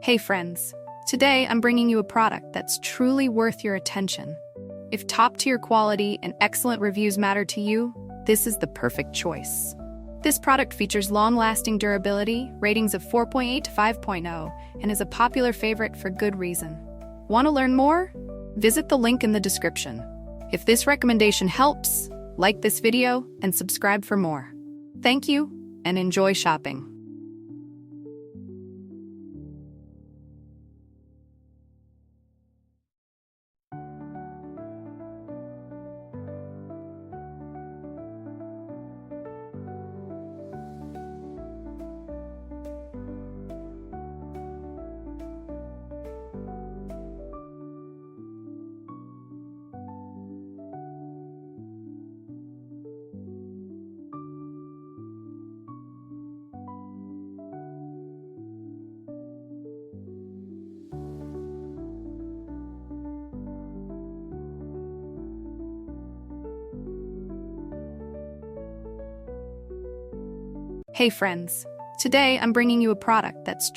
Hey friends, today I'm bringing you a product that's truly worth your attention. If top-tier quality and excellent reviews matter to you, this is the perfect choice. This product features long-lasting durability, ratings of 4.8 to 5.0, and is a popular favorite for good reason. Want to learn more? Visit the link in the description. If this recommendation helps, like this video and subscribe for more. Thank you, and enjoy shopping. Hey friends, today I'm bringing you a product that's